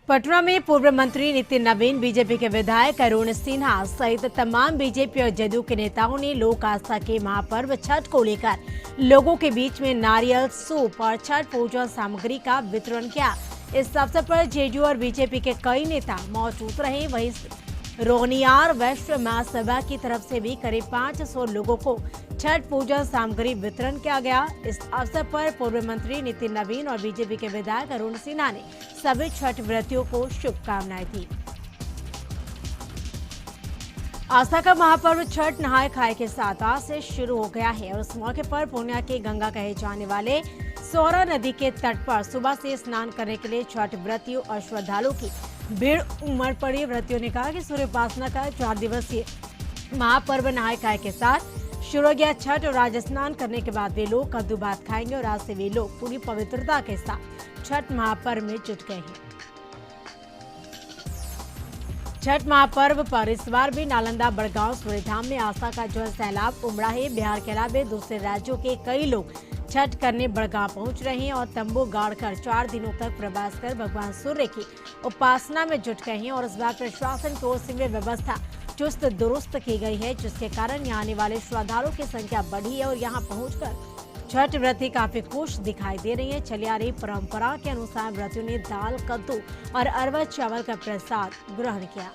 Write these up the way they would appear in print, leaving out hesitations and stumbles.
पटना में पूर्व मंत्री नितिन नवीन, बीजेपी के विधायक अरुण सिन्हा सहित तमाम बीजेपी और जदयू के नेताओं ने लोक आस्था के महापर्व छठ को लेकर लोगों के बीच में नारियल, सूप और छठ पूजा सामग्री का वितरण किया। इस अवसर पर जेडीयू और बीजेपी के कई नेता मौजूद रहे। वहीं रोहनियार वैश्य महासभा की तरफ से भी करीब 500 लोगों को छठ पूजा सामग्री वितरण किया गया। इस अवसर पर पूर्व मंत्री नितिन नवीन और बीजेपी के विधायक अरुण सिन्हा ने सभी छठ व्रतियों को शुभकामनाएं दी। आस्था का महापर्व छठ नहाय खाए के साथ आज से शुरू हो गया है और इस मौके पर पूर्णिया के गंगा कहे जाने वाले सौरा नदी के तट पर सुबह से स्नान करने के लिए छठ व्रतियों और श्रद्धालुओं की भीड़ उमड़ पड़ी। व्रतियों ने कहा कि सूर्य उपासना का 4 दिवसीय महापर्व नहाय खाए के साथ शुरू हो गया छठ और आज स्नान करने के बाद वे लोग कद्दू भात खाएंगे और आज से वे लोग पूरी पवित्रता के साथ छठ महापर्व में जुट गए हैं। छठ महापर्व पर इस बार भी नालंदा, बड़गांव, सूर्यधाम में आस्था का जो सैलाब उमड़ा है। बिहार के अलावा दूसरे राज्यों के कई लोग छठ करने बड़गांव पहुंच रहे हैं और तंबू गाड़कर 4 दिनों तक प्रवास कर भगवान सूर्य की उपासना में जुट गए हैं और इस बार प्रशासन की ओर से व्यवस्था चुस्त दुरुस्त की गई है, जिसके कारण यहाँ आने वाले श्रद्धालुओं की संख्या बढ़ी है और यहाँ पहुंचकर छठ व्रती काफी खुश दिखाई दे रही है। चली आ रही परंपरा के अनुसार व्रतियों ने दाल, कद्दू और अरवा चावल का प्रसाद ग्रहण किया।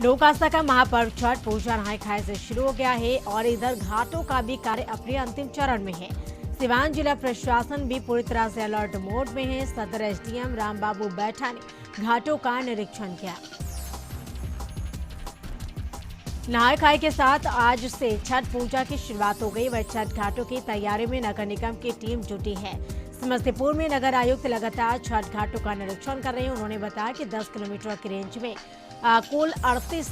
लोक आस्था का महापर्व छठ पूजा नहाय खाए से शुरू हो गया है और इधर घाटों का भी कार्य अपने अंतिम चरण में है। सिवान जिला प्रशासन भी पूरी तरह से अलर्ट मोड में है। सदर एसडीएम रामबाबू बैठा ने घाटों का निरीक्षण किया। नहाय खाए के साथ आज से छठ पूजा की शुरुआत हो गई। वह छठ घाटों की तैयारी में नगर निगम की टीम जुटी है। समस्तीपुर में नगर आयुक्त लगातार छठ घाटों का निरीक्षण कर रहे हैं। उन्होंने बताया कि 10 किलोमीटर की रेंज में कुल 38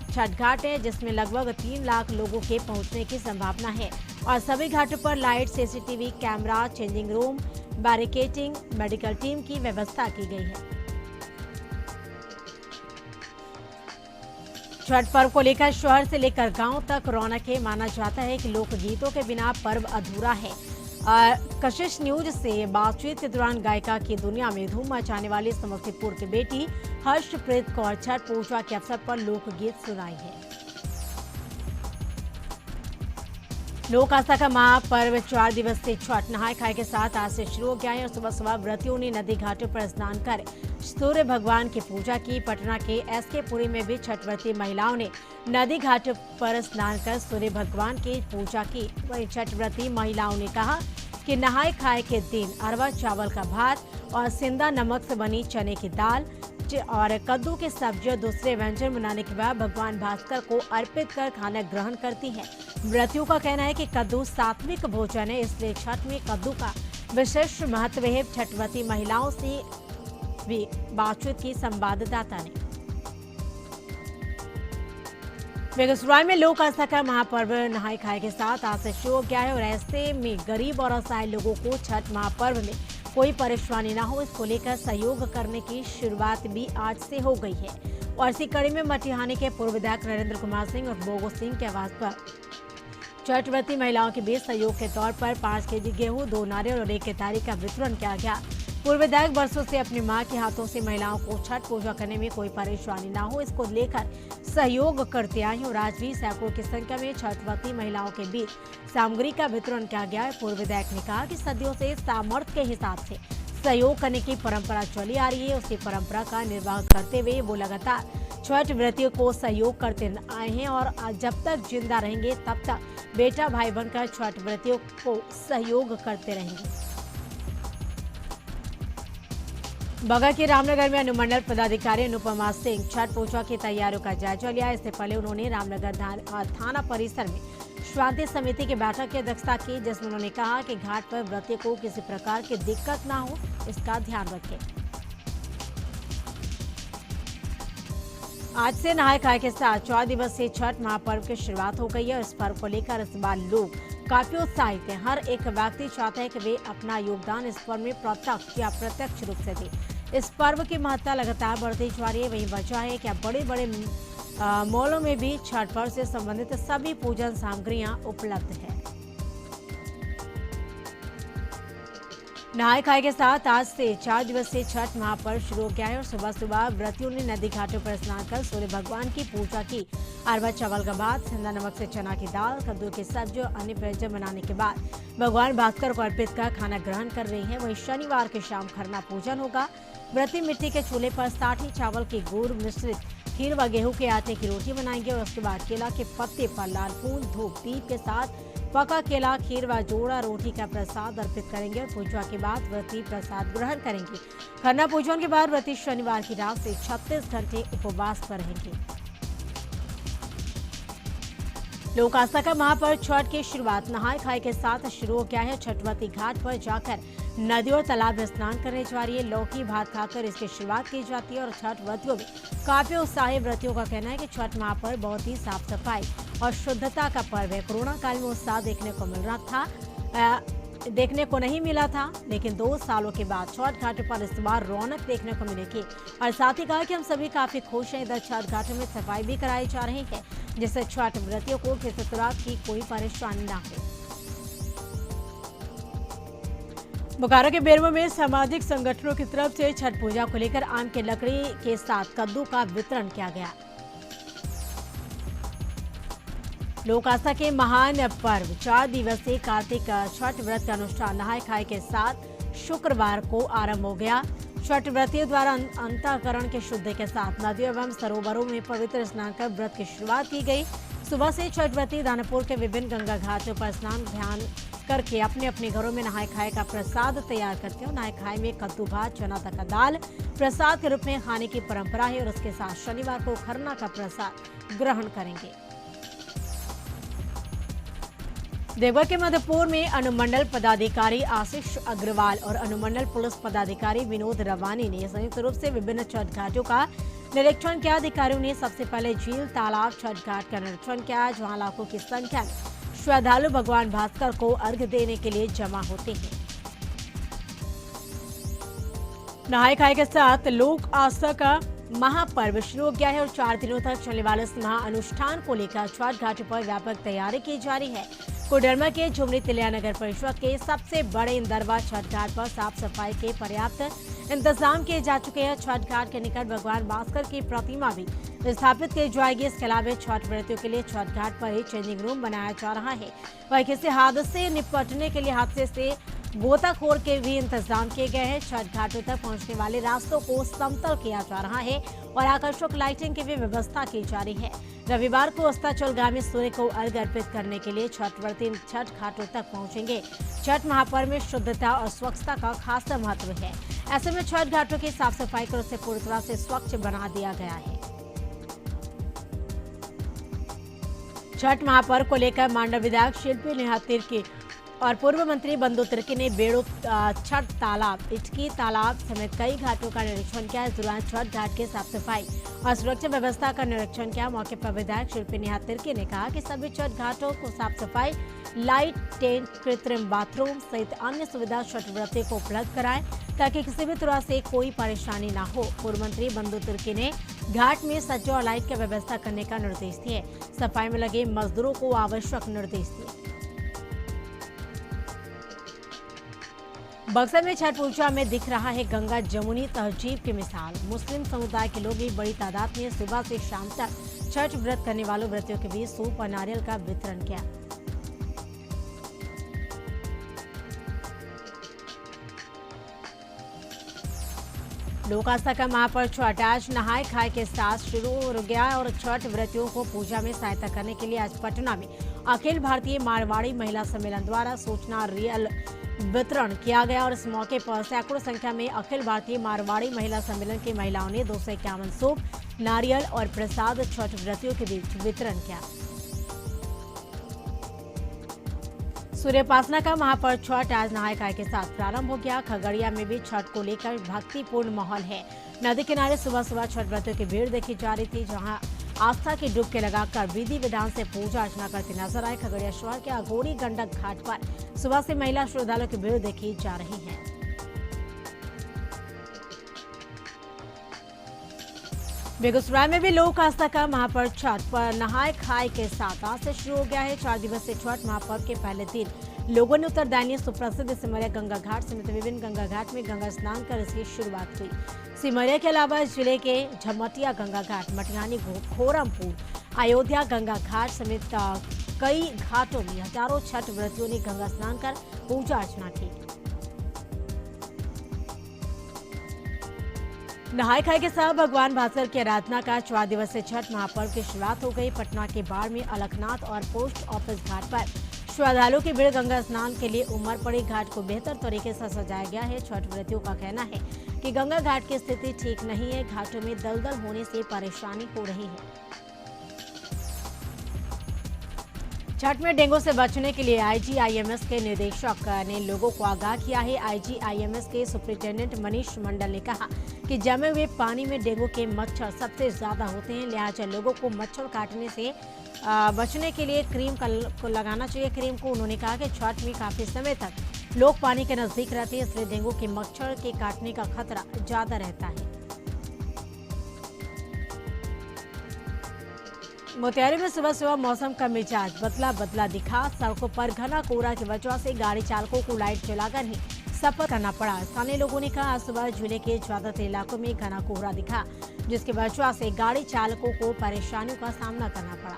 छठ घाट है, जिसमें लगभग 3 लाख लोगों के पहुंचने की संभावना है और सभी घाटों पर light, CCTV camera, changing room, barricading, medical team की व्यवस्था की गई है। छठ पर्व को लेकर शहर से लेकर गांव तक रौनक है। माना जाता है कि लोकगीतों के बिना पर्व अधूरा है। कशिश न्यूज से बातचीत के दौरान गायिका की दुनिया में धूम मचाने वाली समस्तीपुर की बेटी हर्षप्रीत कौर छठ पूजा के अवसर पर लोकगीत सुनाई है। लोक आस्था का महापर्व 4 दिवसीय छठ नहाय खाए के साथ आज से शुरू हो गया है और सुबह सुबह व्रतियों ने नदी घाटों पर स्नान कर सूर्य भगवान की पूजा की। पटना के एसके पुरी में भी छठ व्रती महिलाओं ने नदी घाट पर स्नान कर सूर्य भगवान की पूजा की। वहीं छठ व्रती महिलाओं ने कहा कि नहाय खाए के दिन अरवा चावल का भात और सिंदा नमक से बनी चने की दाल और कद्दू की सब्जी और दूसरे व्यंजन बनाने के बाद भगवान भास्कर को अर्पित कर खाना ग्रहण करती हैं। व्रतियों का कहना है कि कद्दू सात्विक भोजन है, इसलिए छठ में कद्दू का विशेष महत्व है। छठवती महिलाओं से भी बातचीत की संवाददाता ने। बेगूसराय में लोक आस्था का महापर्व नहाय खाए के साथ आज से शुरू हो गया है और ऐसे में गरीब और असहाय लोगों को छठ महापर्व में कोई परेशानी ना हो, इसको लेकर सहयोग करने की शुरुआत भी आज से हो गई है। और इसी कड़ी में मटिहानी के पूर्व विधायक नरेंद्र कुमार सिंह और बोगो सिंह के आवास पर छठ व्रती महिलाओं के बीच सहयोग के तौर पर 5 केजी गेहूं, 2 नारियल और 1 केतारी का वितरण किया गया। पूर्व विधायक वर्षों से अपनी मां के हाथों से महिलाओं को छठ पूजा करने में कोई परेशानी ना हो, इसको लेकर सहयोग करते आए और आज भी सैकड़ों की संख्या में छठ व्रती महिलाओं के बीच सामग्री का वितरण किया गया है। पूर्व विधायक ने कहा कि सदियों से सामर्थ्य के हिसाब से सहयोग करने की परंपरा चली आ रही है। उसी परंपरा का निर्वाह करते हुए वो लगातार छठ व्रतियों को सहयोग करते आए हैं और जब तक जिंदा रहेंगे तब तक बेटा भाई बनकर छठ व्रतियों को सहयोग करते रहेंगे। बगा के रामनगर में अनुमंडल पदाधिकारी अनुपमा सिंह छठ पूजा की तैयारियों का जायजा लिया। इससे पहले उन्होंने रामनगर थाना परिसर में शांति समिति की बैठक की अध्यक्षता की, जिसमें उन्होंने कहा कि घाट पर व्रतियों को किसी प्रकार की दिक्कत ना हो, इसका ध्यान रखें। आज से नहाय खाए के साथ 4 दिवसीय छठ महापर्व की शुरुआत हो गई है और इस पर्व को लेकर इस बार लोग काफी उत्साहित हैं। हर एक व्यक्ति चाहता है कि वे अपना योगदान इस पर्व में प्रत्यक्ष या अप्रत्यक्ष रूप से दे। इस पर्व की महत्ता लगातार बढ़ती जा रही है। वही वजह है कि बड़े बड़े मॉलों में भी छठ पर्व से संबंधित सभी पूजन सामग्रियां उपलब्ध है। नहाय खाए के साथ आज से 4 दिवसीय छठ महापर्व शुरू हो गया है और सुबह सुबह व्रतियों ने नदी घाटों पर स्नान कर सूर्य भगवान की पूजा की। अरवा चावल का भात, सेंधा नमक से चना की दाल, कद्दू की सब्जी और अन्य व्यंजन बनाने के बाद भगवान भास्कर को अर्पित कर खाना ग्रहण कर रही है। वहीं शनिवार की शाम खरना पूजन होगा। व्रती मिट्टी के चूल्हे पर साठी चावल की गुड़ मिश्रित खीर व गेहूं के आटे की रोटी बनाएंगे और उसके बाद केला के पत्ते पर लाल फूल, धूप, दीप के साथ पका केला, खीर व जोड़ा रोटी का प्रसाद अर्पित करेंगे और पूजा के बाद व्रती प्रसाद ग्रहण करेंगे। खरना पूजन के बाद व्रती शनिवार की रात से 36 घंटे उपवास पर रहेंगे। लोक आस्था का महापर्व छठ की शुरुआत नहाय खाए के साथ शुरू हो गया है। छठवती घाट पर जाकर नदी और तालाब में स्नान करने जा रही है। लौकी भात खाकर इसकी शुरुआत की जाती है और छठ व्रतियों में काफी उत्साही व्रतियों का कहना है कि छठ महापर्व बहुत ही साफ सफाई और शुद्धता का पर्व है। कोरोना काल में उत्साह देखने को नहीं मिला था, लेकिन 2 सालों के बाद छठ घाटों पर इस बार रौनक देखने को मिलेगी। और साथ ही कहा कि हम सभी काफी खुश हैं। इधर छठ घाटों में सफाई भी कराई जा रही है, जिससे छठ व्रतियों को किसी तरह की कोई परेशानी न हो। बोकारो के बेरमो में सामाजिक संगठनों की तरफ से छठ पूजा को लेकर आम की लकड़ी के साथ कद्दू का वितरण किया गया। लोक आस्था के महान पर्व 4 दिवसीय कार्तिक छठ व्रत का अनुष्ठान नहाय खाए के साथ शुक्रवार को आरंभ हो गया। छठ व्रतियों द्वारा अंतःकरण के शुद्धि के साथ नदियों एवं सरोवरों में पवित्र स्नान कर व्रत की शुरुआत की गई। सुबह से छठ व्रती दानापुर के विभिन्न गंगा घाटों पर स्नान ध्यान करके अपने अपने घरों में नहाय खाए का प्रसाद तैयार करते हैं। नहाय खाए में कद्दू भात, चना का दाल प्रसाद के रूप में खाने की परंपरा है और उसके साथ शनिवार को खरना का प्रसाद ग्रहण करेंगे। देवघर के मधुपुर में अनुमंडल पदाधिकारी आशीष अग्रवाल और अनुमंडल पुलिस पदाधिकारी विनोद रवानी ने संयुक्त रूप से विभिन्न छठ घाटों का निरीक्षण किया। अधिकारियों ने सबसे पहले झील, तालाब, छठ घाट का निरीक्षण किया, जहां लाखों की संख्या में श्रद्धालु भगवान भास्कर को अर्घ्य देने के लिए जमा होते हैं। नहाय खाए के साथ लोक आस्था का महापर्व शुरू हो गया है और 4 दिनों तक चलने वाले इस महाअनुष्ठान को लेकर छठ घाटों पर व्यापक तैयारी की जा रही है। कोडरमा के झुमरी तिलिया नगर परिषद के सबसे बड़े इंदरवा छठ घाट पर साफ सफाई के पर्याप्त इंतजाम किए जा चुके हैं। छठ घाट के निकट भगवान भास्कर की प्रतिमा भी स्थापित की जाएगी। इसके अलावा छठ व्रतियों के लिए छठ घाट पर ही चेंजिंग रूम बनाया जा रहा है। वहीं किसी हादसे से निपटने के लिए हादसे से गोताखोर के भी इंतजाम किए गए हैं। छठ घाटों तक पहुंचने वाले रास्तों को समतल किया जा रहा है और आकर्षक लाइटिंग की भी व्यवस्था की जा रही है। रविवार को अस्ताचलगामी सूर्य को अर्घ्य अर्पित करने के लिए छठ व्रती छठ घाटों तक पहुंचेंगे। छठ महापर्व में शुद्धता और स्वच्छता का खास महत्व है। ऐसे में छठ घाटों की साफ सफाई कर उसे पूरी तरह से स्वच्छ बना दिया गया है। छठ महापर्व को लेकर मांडव विधायक शिल्पी नेहा तिर्की और पूर्व मंत्री बंधु तिर्की ने बेड़ो, छठ तालाब, इटकी तालाब समेत कई घाटों का निरीक्षण किया। इस दौरान छठ घाट की साफ सफाई और सुरक्षा व्यवस्था का निरीक्षण किया। मौके पर विधायक शिल्पी नेहा तिर्की ने कहा कि सभी छठ घाटों को साफ सफाई, लाइट, टेंट, कृत्रिम बाथरूम सहित अन्य सुविधा छठ व्रती को उपलब्ध कराएं ताकि किसी भी तरह से कोई परेशानी न हो। पूर्व मंत्री बंधु तिर्की ने घाट में सज्जा और लाइट की व्यवस्था करने का निर्देश दिए। सफाई में लगे मजदूरों को आवश्यक निर्देश दिए। बक्सर में छठ पूजा में दिख रहा है गंगा जमुनी तहजीब की मिसाल। मुस्लिम समुदाय के लोग भी बड़ी तादाद में सुबह से शाम तक छठ व्रत करने वालों व्रतियों के बीच सूप और नारियल का वितरण किया। लोक आस्था का महापर्व छठ आज नहाय खाए के साथ शुरू हो गया और छठ व्रतियों को पूजा में सहायता करने के लिए आज पटना में अखिल भारतीय मारवाड़ी महिला सम्मेलन द्वारा सूचना रियल वितरण किया गया और इस मौके पर सैकड़ों संख्या में अखिल भारतीय मारवाड़ी महिला सम्मेलन की महिलाओं ने 251 सूप, नारियल और प्रसाद छठ व्रतियों के बीच वितरण किया। सूर्योपासना का महापर्व छठ आज नहाय खाए के साथ प्रारंभ हो गया। खगड़िया में भी छठ को लेकर भक्तिपूर्ण माहौल है। नदी किनारे सुबह सुबह छठ व्रतियों की भीड़ देखी जा रही थी, जहां आस्था की डुबकी लगाकर विधि विधान से पूजा अर्चना करते नजर आए। खगड़िया शहर के अघोरी गंडक घाट पर सुबह से महिला श्रद्धालुओं की भीड़ देखी जा रही है। बेगूसराय में भी लोक आस्था का महापर्व छठ पर नहाय खाए के साथ आज से शुरू हो गया है। 4 दिवसीय छठ महापर्व के पहले दिन लोगों ने उत्तरदायनी सुप्रसिद्ध सिमरिया गंगा घाट समेत विभिन्न गंगा घाट में गंगा स्नान कर इसकी शुरुआत हुई। सिमरिया के अलावा जिले के झमटिया गंगा घाट, मटिहानी, खोरमपुर, अयोध्या गंगा घाट समेत कई घाटों में हजारों छठ व्रतियों ने गंगा स्नान कर पूजा अर्चना की। नहाय खाए के साथ भगवान भास्कर की आराधना का 4 दिवसीय छठ महापर्व की शुरुआत हो गई। पटना के बाढ़ में अलखनाथ और पोस्ट ऑफिस घाट पर श्रद्धालुओं की भीड़ गंगा स्नान के लिए उमड़ पड़ी। घाट को बेहतर तरीके से सजाया गया है। छठ व्रतियों का कहना है कि गंगा घाट की स्थिति ठीक नहीं है, घाटों में दलदल होने से परेशानी हो रही है। छठ में डेंगू से बचने के लिए आईजीआईएमएस के निदेशक ने लोगों को आगाह किया है। आईजीआईएमएस के सुपरिटेंडेंट मनीष मंडल ने कहा कि जमे हुए पानी में डेंगू के मच्छर सबसे ज्यादा होते हैं, लिहाजा लोगों को मच्छर काटने से बचने के लिए क्रीम को लगाना चाहिए। क्रीम को उन्होंने कहा कि छठ में काफी समय तक लोग पानी के नजदीक रहते हैं, इसलिए डेंगू के मच्छर के काटने का खतरा ज्यादा रहता है। मोतिहारी में सुबह सुबह मौसम का मिजाज बदला बदला दिखा। सड़कों पर घना कोहरा की वजह से गाड़ी चालकों को लाइट जलाकर ही सफर करना पड़ा। स्थानीय लोगों ने कहा आज सुबह जिले के ज्यादातर इलाकों में घना कोहरा दिखा, जिसकी वजह से गाड़ी चालकों को परेशानियों का सामना करना पड़ा।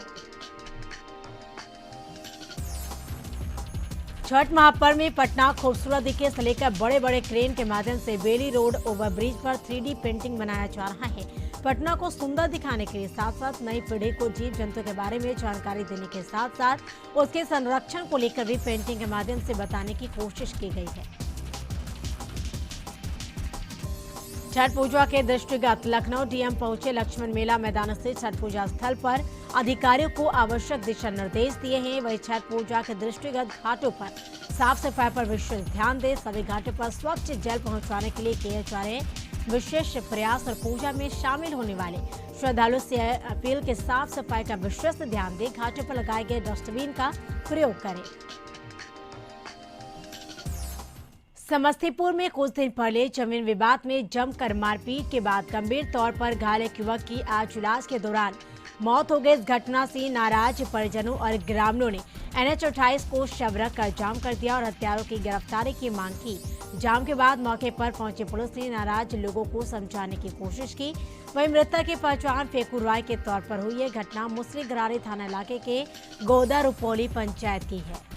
छठ महापर्व में पटना खूबसूरत दिखे से लेकर बड़े बड़े क्रेन के माध्यम से बेली रोड ओवरब्रिज पर 3D पेंटिंग बनाया जा रहा है। पटना को सुंदर दिखाने के साथ साथ नई पीढ़ी को जीव जंतु के बारे में जानकारी देने के साथ साथ उसके संरक्षण को लेकर भी पेंटिंग के माध्यम से बताने की कोशिश की गई है। छठ पूजा के दृष्टिगत लखनऊ डीएम पहुंचे। लक्ष्मण मेला मैदान स्थित छठ पूजा स्थल पर अधिकारियों को आवश्यक दिशा निर्देश दिए हैं। वही छठ पूजा के दृष्टिगत घाटों पर साफ सफाई पर विशेष ध्यान दे। सभी घाटों पर स्वच्छ जल पहुंचाने के लिए किए जा रहे विशेष प्रयास और पूजा में शामिल होने वाले श्रद्धालुओं से अपील के साफ सफाई का विशेष ध्यान दे। घाटों पर लगाए गए डस्टबिन का प्रयोग करें। समस्तीपुर में कुछ दिन पहले जमीन विवाद में जमकर मारपीट के बाद गंभीर तौर पर घायल एक युवक की आज इलाज के दौरान मौत हो गई। इस घटना से नाराज परिजनों और ग्रामीणों ने NH 28 को शव रख कर जाम कर दिया और हत्यारों की गिरफ्तारी की मांग की। जाम के बाद मौके पर पहुंची पुलिस ने नाराज लोगों को समझाने की कोशिश की। वहीं मृतक की पहचान फेकू राय के तौर पर हुई है। घटना मुसरी गरारी थाना इलाके के गोदा रुपौली पंचायत की है।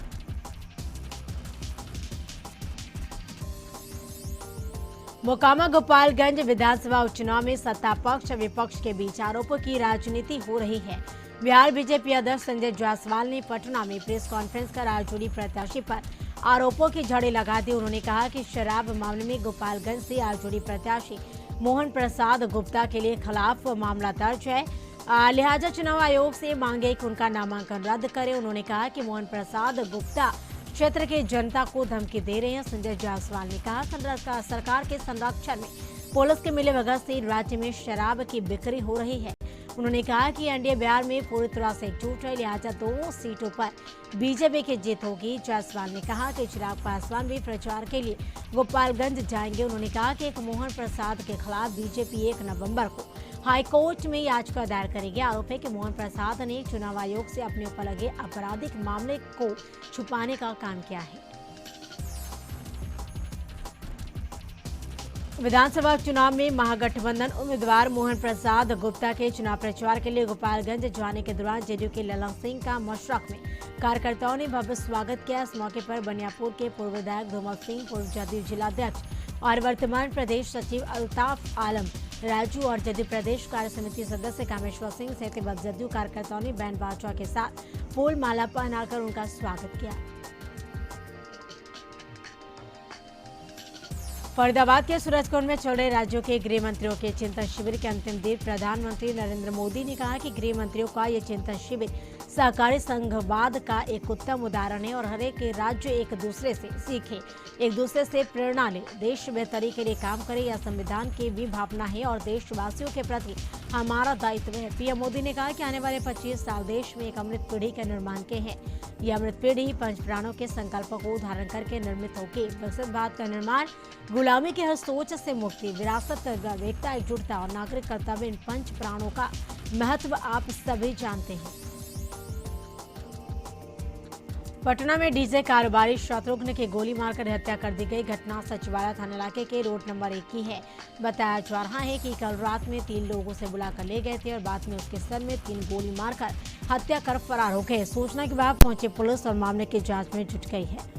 मोकामा गोपालगंज विधानसभा उपचुनाव में सत्ता पक्ष और विपक्ष के बीच आरोपों की राजनीति हो रही है। बिहार बीजेपी अध्यक्ष संजय जायसवाल ने पटना में प्रेस कॉन्फ्रेंस कर आरजेडी प्रत्याशी पर आरोपों की झड़ी लगा दी। उन्होंने कहा कि शराब मामले में गोपालगंज से आरजेडी प्रत्याशी मोहन प्रसाद गुप्ता के लिए खिलाफ मामला दर्ज है, लिहाजा चुनाव आयोग से मांगे कि उनका नामांकन रद्द करें। उन्होंने कहा कि मोहन प्रसाद गुप्ता क्षेत्र की जनता को धमकी दे रहे हैं। संजय जायसवाल ने कहा सरकार के संरक्षण में पुलिस के मिलीभगत से राज्य में शराब की बिक्री हो रही है। उन्होंने कहा कि एनडीए बिहार में पूरी तरह से एकजुट है, लिहाजा दोनों सीटों पर बीजेपी की जीत होगी। जायसवाल ने कहा कि चिराग पासवान भी प्रचार के लिए गोपालगंज जाएंगे। उन्होंने कहा कि मोहन प्रसाद के खिलाफ बीजेपी 1 नवंबर को हाईकोर्ट में याचिका दायर करेगी। आरोप है कि मोहन प्रसाद ने चुनाव आयोग से अपने ऊपर लगे आपराधिक मामले को छुपाने का काम किया है। विधानसभा चुनाव में महागठबंधन उम्मीदवार मोहन प्रसाद गुप्ता के चुनाव प्रचार के लिए गोपालगंज जाने के दौरान जेडीयू के ललन सिंह का मशरक में कार्यकर्ताओं ने भव्य स्वागत किया। इस मौके पर बनियापुर के पूर्व विधायक धूमल सिंह, पूर्व जदयू जिलाध्यक्ष और वर्तमान प्रदेश सचिव अल्ताफ आलम राजू और जदयू प्रदेश कार्य समिति सदस्य कामेश्वर सिंह सहित जदयू कार्यकर्ताओं ने बैंड बाजा के साथ फूल माला पहनाकर उनका स्वागत किया। फरीदाबाद के सूरजकुंड में चल रहे राज्यों के गृह मंत्रियों के चिंतन शिविर के अंतिम दिन प्रधानमंत्री नरेंद्र मोदी ने कहा कि गृह मंत्रियों का ये चिंतन शिविर सहकारी संघवाद का एक उत्तम उदाहरण है और हर एक राज्य एक दूसरे से सीखे, एक दूसरे से प्रेरणा ले, देश बेहतरी के लिए काम करे। यह संविधान की भी भावना है और देशवासियों के प्रति हमारा दायित्व है। पीएम मोदी ने कहा कि आने वाले 25 साल देश में एक अमृत पीढ़ी के निर्माण के हैं। यह अमृत पीढ़ी पंच प्राणों के संकल्पों को धारण करके निर्मित होगी। विकसित भारत का निर्माण, गुलामी के हर सोच से मुक्ति, विरासत, एकता, एकजुटता और नागरिक कर्तव्य, इन पंच प्राणों का महत्व आप सभी जानते हैं। पटना में डीजे कारोबारी शत्रुघ्न की गोली मारकर हत्या कर दी गई। घटना सचिवालय थाना इलाके के रोड नंबर 1 की है। बताया जा रहा है कि कल रात में 3 लोगों से बुलाकर ले गए थे और बाद में उसके सर में 3 गोली मारकर हत्या कर फरार हो गए। सूचना के बाद पहुंची पुलिस और मामले की जांच में जुट गई है।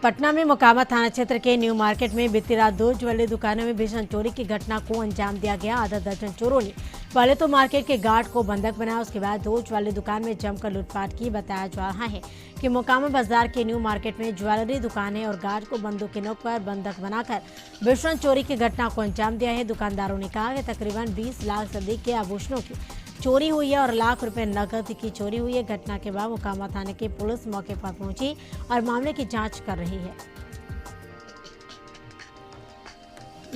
पटना में मोकामा थाना क्षेत्र के न्यू मार्केट में बीती रात 2 ज्वेलरी दुकानों में भीषण चोरी की घटना को अंजाम दिया गया। आधा दर्जन चोरों ने पहले तो मार्केट के गार्ड को बंधक बनाया, उसके बाद 2 ज्वेलरी दुकान में जमकर लूटपाट की। बताया जा रहा है कि मोकामा बाजार के न्यू मार्केट में ज्वेलरी दुकान है और गार्ड को बंदूक की नोक पर बंधक बनाकर भीषण चोरी की घटना को अंजाम दिया है। दुकानदारों ने कहा कि तकरीबन 20 लाख से अधिक के आभूषणों की चोरी हुई है और लाख रुपए नकद की चोरी हुई है। घटना के बाद मोकामा थाने की पुलिस मौके पर पहुंची और मामले की जांच कर रही है।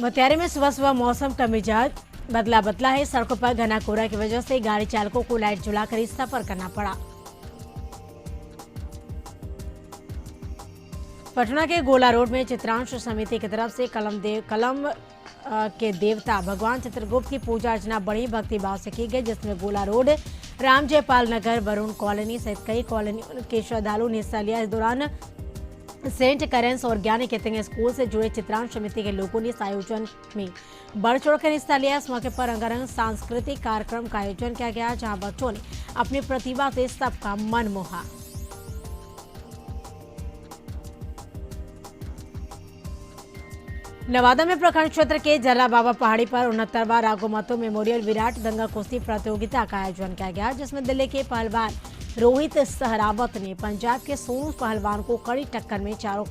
मोतिहारी में सुबह सुबह मौसम का मिजाज बदला है। सड़कों पर घना कोहरा की वजह से गाड़ी चालकों को लाइट जलाकर ही सफर करना पड़ा। पटना के गोला रोड में चित्रांश समिति की तरफ से कलम के देवता भगवान चित्रगुप्त की पूजा अर्चना बड़ी भक्तिभाव से की गई, जिसमें गोला रोड, राम जयपाल नगर, वरुण कॉलोनी सहित कई कॉलोनी के श्रद्धालुओं ने हिस्सा लिया। इस दौरान सेंट करेंस और ज्ञानी केतन स्कूल से जुड़े चित्रांश समिति के लोगों ने इस आयोजन में बढ़ चढ़कर हिस्सा लिया। इस मौके पर रंगारंग सांस्कृतिक कार्यक्रम का आयोजन किया गया, जहां बच्चों ने अपनी प्रतिभा से सबका मन मोहा। नवादा में प्रखंड क्षेत्र के जला बाबा पहाड़ी पर 69वां राघोमतो मेमोरियल विराट दंगल कुश्ती प्रतियोगिता का आयोजन किया गया, जिसमें दिल्ली के पहलवान रोहित सहरावत ने पंजाब के सोनू पहलवान को कड़ी टक्कर में चारों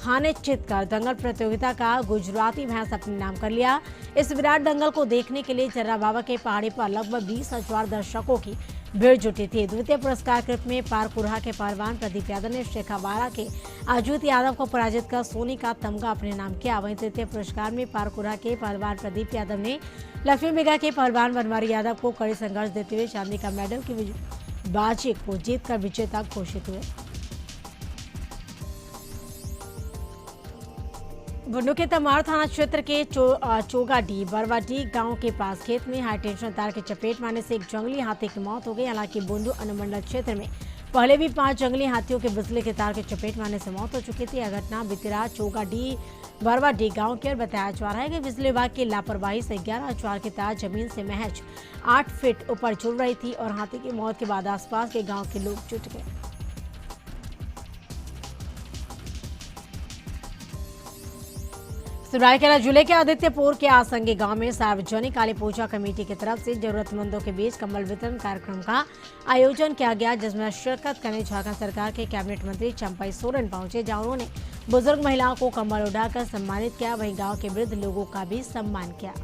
खाने चित कर दंगल प्रतियोगिता का गुजराती भैंस अपने नाम कर लिया। इस विराट दंगल को देखने के लिए जर्रा बाबा के पहाड़ी पर लगभग 20,000 दर्शकों की भीड़ जुटी थी। द्वितीय पुरस्कार कृत में पारकुरहा के पहलवान प्रदीप यादव ने शेखावाड़ा के अजूत यादव को पराजित कर सोने का तमगा अपने नाम किया। वहीं तृतीय पुरस्कार में पारकुरहा के पहलवान प्रदीप यादव ने लक्ष्मी बिगा के पहलवान बनवारी यादव को कड़ी संघर्ष देते हुए चांदी का मेडल की बाजी को जीतकर विजेता घोषित हुए। बुंडू के तमाड़ थाना क्षेत्र के चोगाडी बरवाडी गांव के पास खेत में हाई टेंशन तार के चपेट मारने से एक जंगली हाथी की मौत हो गई। हालांकि बुंडू अनुमंडल क्षेत्र में पहले भी 5 जंगली हाथियों के बिजली के तार के चपेट मारने से मौत हो चुकी थी। यह घटना बीती रात चोगाडी बरवाडी गांव की ओर बताया जा रहा है कि बिजली विभाग की लापरवाही से 11 की तार जमीन से महज 8 फीट ऊपर जुड़ रही थी और हाथी की मौत के बाद आसपास के गाँव के लोग जुट गए। सरायकेला जिले के आदित्यपुर के आसंगी गांव में सार्वजनिक काली पूजा कमेटी की तरफ से जरूरतमंदों के बीच कंबल वितरण कार्यक्रम का आयोजन किया गया, जिसमें शिरकत करने झारखंड सरकार के कैबिनेट मंत्री चंपाई सोरेन पहुंचे, जहां उन्होंने बुजुर्ग महिलाओं को कंबल उड़ाकर सम्मानित किया। वहीं गांव के वृद्ध लोगों का भी सम्मान किया।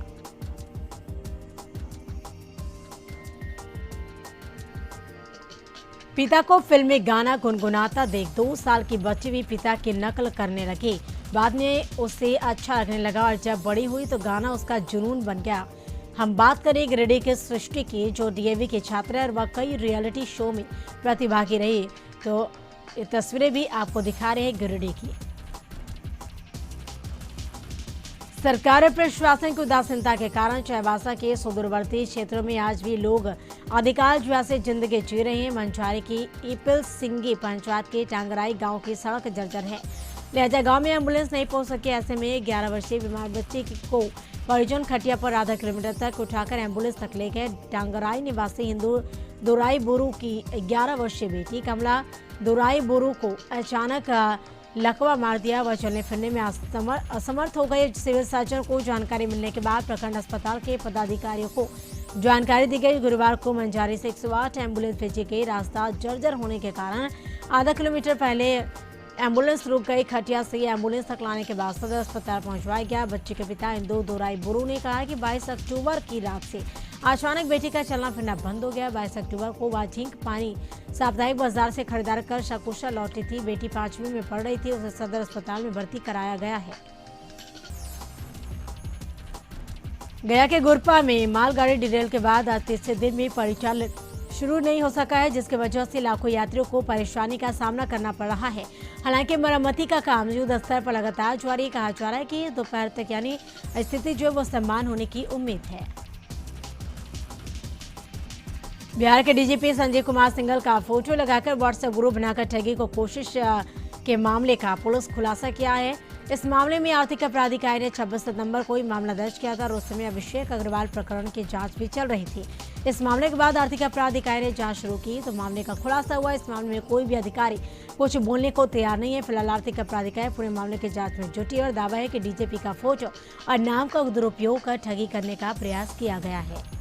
पिता को फिल्मी गाना गुनगुनाता देख 2 साल की बच्ची भी पिता की नकल करने लगी। बाद में उसे अच्छा लगने लगा और जब बड़ी हुई तो गाना उसका जुनून बन गया। हम बात करें गिरिडीह के सृष्टि की, जो डीएवी की छात्र है और वह कई रियलिटी शो में प्रतिभागी रही। तो ये तस्वीरें भी आपको दिखा रहे हैं गिरिडीह की। सरकार और प्रशासन की उदासीनता के कारण चाईबासा के सुदूरवर्ती क्षेत्रों में आज भी लोग अधिकाल जैसे जिंदगी जी रहे हैं। मंझारी की ईपिल सिंगी पंचायत के टांगराई गांव की सड़क जर्जर है, लिहाजा गांव में एम्बुलेंस नहीं पहुंच सके। ऐसे में 11 वर्षीय बीमार बच्चे को परिजन खटिया पर आधा किलोमीटर तक उठाकर एम्बुलेंस तक ले गए। टांगराई निवासी हिंदू दुराई बोरू की 11 वर्षीय बेटी कमला दुराई बोरू को अचानक लकवा मार दिया। वह चलने फिरने में असमर्थ हो गए। सिविल सर्जन को जानकारी मिलने के बाद प्रखंड अस्पताल के पदाधिकारियों को जानकारी दी गई। गुरुवार को मंझारी से 108 एम्बुलेंस भेजी गई। रास्ता जर्जर होने के कारण आधा किलोमीटर पहले एम्बुलेंस रुक गई। खटिया से एम्बुलेंस तक लाने के बाद सदर अस्पताल पहुंचवाया गया। बच्चे के पिता इंदू दोराई बुरू ने कहा कि 22 अक्टूबर की रात से अचानक बेटी का चलना फिरना बंद हो गया। 22 अक्टूबर को वह झींक पानी साप्ताहिक बाजार से खरीदारी कर सकुशल लौटी थी। बेटी 5वीं में पढ़ रही थी। उसे सदर अस्पताल में भर्ती कराया गया है। गया के गुरपा में मालगाड़ी डिरेल के बाद आज तीसरे दिन भी परिचालन शुरू नहीं हो सका है, जिसकी वजह से लाखों यात्रियों को परेशानी का सामना करना पड़ रहा है। हालांकि मरम्मती का काम युद्ध स्तर पर लगातार जारी। कहा जा रहा है कि दोपहर तक यानी स्थिति जो वो सम्मान होने की उम्मीद है। बिहार के डीजीपी संजय कुमार सिंघल का फोटो लगाकर व्हाट्सएप ग्रुप बनाकर ठगी को कोशिश के मामले का पुलिस खुलासा किया है। इस मामले में आर्थिक अपराध इकाई ने 26 सितंबर को ही मामला दर्ज किया था और उस समय अभिषेक अग्रवाल प्रकरण की जांच भी चल रही थी। इस मामले के बाद आर्थिक अपराध इकाई ने जांच शुरू की तो मामले का खुलासा हुआ। इस मामले में कोई भी अधिकारी कुछ बोलने को तैयार नहीं है। फिलहाल आर्थिक अपराध इकाई पूरे मामले की जांच में जुटी और दावा है कि डीजीपी का फोटो और नाम का दुरुपयोग कर ठगी करने का प्रयास किया गया है।